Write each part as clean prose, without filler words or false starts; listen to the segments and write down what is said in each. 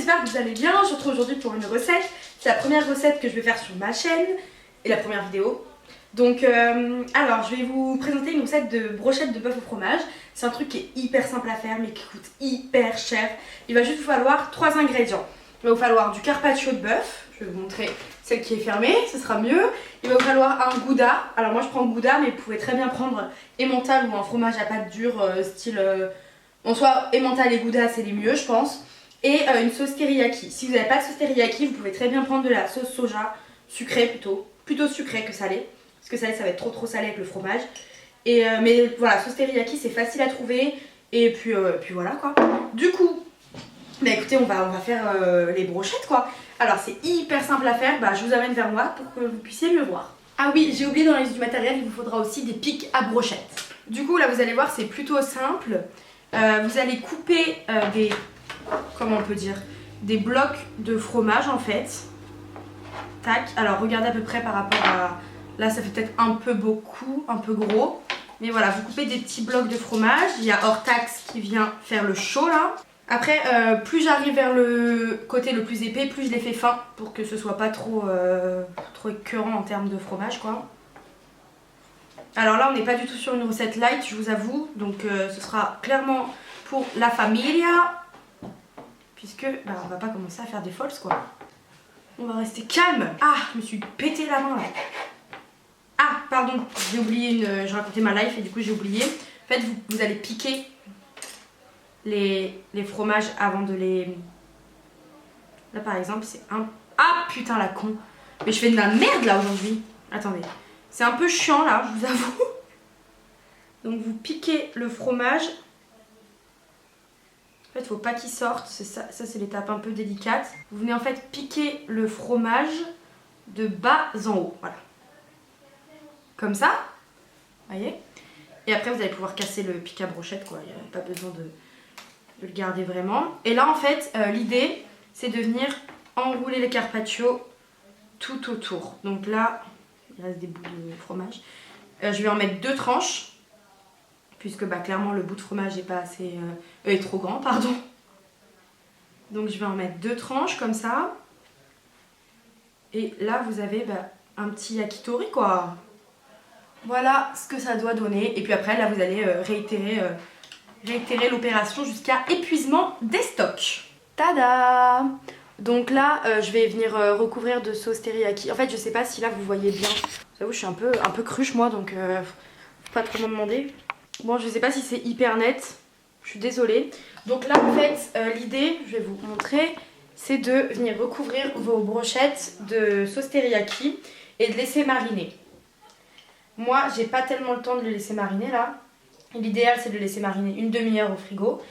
j'espère que vous allez bien. Je se retrouve aujourd'hui pour une recette. C'est la première recette que je vais faire sur ma chaîne et la première vidéo. Donc alors je vais vous présenter une recette de brochette de bœuf au fromage. C'est un truc qui est hyper simple à faire mais qui coûte hyper cher. Il va juste vous falloir 3 ingrédients. Il va vous falloir du carpaccio de bœuf. Je vais vous montrer celle qui est fermée, ce sera mieux. Il va vous falloir un gouda. Alors moi je prends gouda, mais vous pouvez très bien prendre emmental ou un fromage à pâte dure style... En soit emmental et gouda c'est les mieux je pense. Et une sauce teriyaki. Si vous n'avez pas de sauce teriyaki, vous pouvez très bien prendre de la sauce soja sucrée plutôt sucrée que salée. Parce que salée ça va être trop salé avec le fromage. Et mais voilà, sauce teriyaki c'est facile à trouver. Et puis voilà quoi. Du coup, bah écoutez, on va faire les brochettes quoi. Alors c'est hyper simple à faire, bah je vous amène vers moi pour que vous puissiez mieux voir. Ah oui, j'ai oublié dans la liste du matériel, il vous faudra aussi des pics à brochettes. Du coup là vous allez voir c'est plutôt simple. Vous allez couper des, comment on peut dire, des blocs de fromage en fait. Tac, alors regardez à peu près par rapport à... Là ça fait peut-être un peu beaucoup, un peu gros. Mais voilà, vous coupez des petits blocs de fromage. Il y a Hortax qui vient faire le chaud là. Après, plus j'arrive vers le côté le plus épais, plus je les fais fins pour que ce soit pas trop écœurant en termes de fromage quoi. Alors là on n'est pas du tout sur une recette light je vous avoue, donc ce sera clairement pour la familia. Puisque bah, on va pas commencer à faire des folles quoi. On va rester calme. Ah, je me suis pété la main là. Ah pardon, j'ai oublié je racontais ma life et du coup j'ai oublié. En fait vous allez piquer les fromages avant de les... Là par exemple c'est un... Ah putain la con. Mais je fais de la merde là aujourd'hui. Attendez. C'est un peu chiant là, je vous avoue. Donc vous piquez le fromage. En fait, il ne faut pas qu'il sorte. Ça c'est l'étape un peu délicate. Vous venez en fait piquer le fromage de bas en haut. Voilà. Comme ça. Voyez. Et après, vous allez pouvoir casser le pic à brochette, quoi. Il n'y a pas besoin de le garder vraiment. Et là, en fait, l'idée, c'est de venir enrouler les carpaccio tout autour. Donc là... Il reste des bouts de fromage. Je vais en mettre 2 tranches. Puisque bah, clairement le bout de fromage est pas assez... est trop grand, pardon. Donc je vais en mettre 2 tranches comme ça. Et là vous avez bah, un petit yakitori quoi. Voilà ce que ça doit donner. Et puis après là vous allez réitérer l'opération jusqu'à épuisement des stocks. Tada! Donc là, je vais venir recouvrir de sauce teriyaki. En fait, je sais pas si là vous voyez bien. J'avoue, je suis un peu cruche moi, donc faut pas trop m'en demander. Bon, je sais pas si c'est hyper net. Je suis désolée. Donc là, en fait, l'idée, je vais vous montrer, c'est de venir recouvrir vos brochettes de sauce teriyaki et de laisser mariner. Moi, j'ai pas tellement le temps de le laisser mariner là. L'idéal, c'est de le laisser mariner une demi-heure au frigo.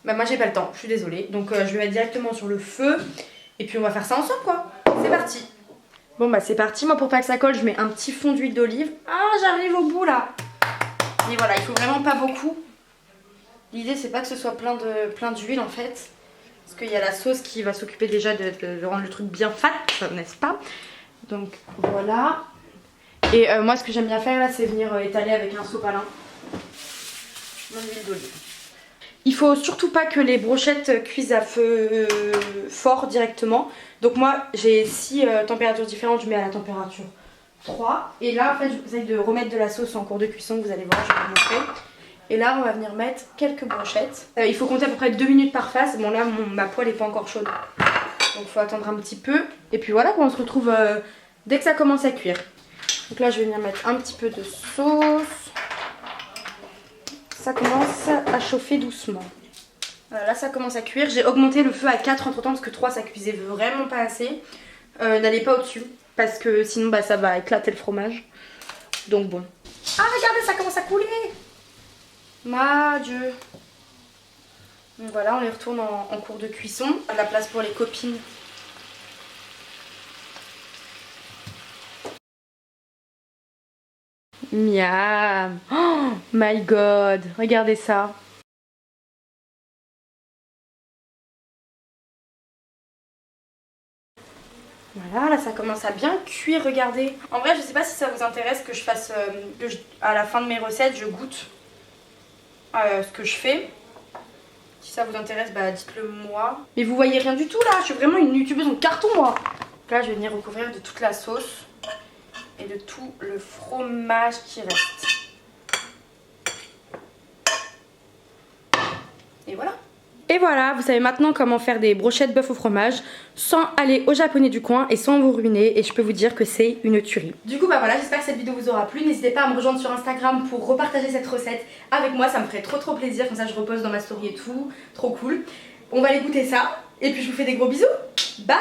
Bah moi, j'ai pas le temps, je suis désolée. Donc je vais mettre directement sur le feu. Et puis on va faire ça ensemble quoi. C'est parti. Bon bah c'est parti. Moi pour pas que ça colle je mets un petit fond d'huile d'olive. Ah j'arrive au bout là. Et voilà, il faut vraiment pas beaucoup. L'idée c'est pas que ce soit plein d'huile en fait. Parce qu'il y a la sauce qui va s'occuper déjà de rendre le truc bien fat, n'est-ce pas? Donc voilà. Et moi ce que j'aime bien faire là c'est venir étaler avec un sopalin mon huile d'olive. Il faut surtout pas que les brochettes cuisent à feu fort directement. Donc moi j'ai 6 températures différentes, je mets à la température 3. Et là en fait je vous conseille de remettre de la sauce en cours de cuisson, vous allez voir, je vais vous montrer. Et là on va venir mettre quelques brochettes. Il faut compter à peu près 2 minutes par face. Bon là ma poêle n'est pas encore chaude. Donc il faut attendre un petit peu. Et puis voilà, on se retrouve dès que ça commence à cuire. Donc là je vais venir mettre un petit peu de sauce. Ça commence à chauffer doucement. Voilà, là ça commence à cuire. J'ai augmenté le feu à 4 entre temps parce que 3 ça cuisait vraiment pas assez. N'allez pas au-dessus parce que sinon bah, ça va éclater le fromage. Donc bon. Ah regardez ça commence à couler. Ma Dieu. Donc voilà on les retourne en cours de cuisson. À la place pour les copines. Miam. Oh my god. Regardez ça. Voilà, là ça commence à bien cuire, regardez. En vrai, je sais pas si ça vous intéresse que je fasse, à la fin de mes recettes, je goûte ce que je fais. Si ça vous intéresse, bah dites-le moi. Mais vous voyez rien du tout là, je suis vraiment une youtubeuse en carton moi. Là je vais venir recouvrir de toute la sauce et de tout le fromage qui reste. Et voilà. Et voilà, vous savez maintenant comment faire des brochettes bœuf au fromage sans aller au japonais du coin et sans vous ruiner, et je peux vous dire que c'est une tuerie. Du coup bah voilà, j'espère que cette vidéo vous aura plu. N'hésitez pas à me rejoindre sur Instagram pour repartager cette recette avec moi, ça me ferait trop plaisir, comme ça je repose dans ma story et tout, trop cool. On va aller goûter ça et puis je vous fais des gros bisous. Bye.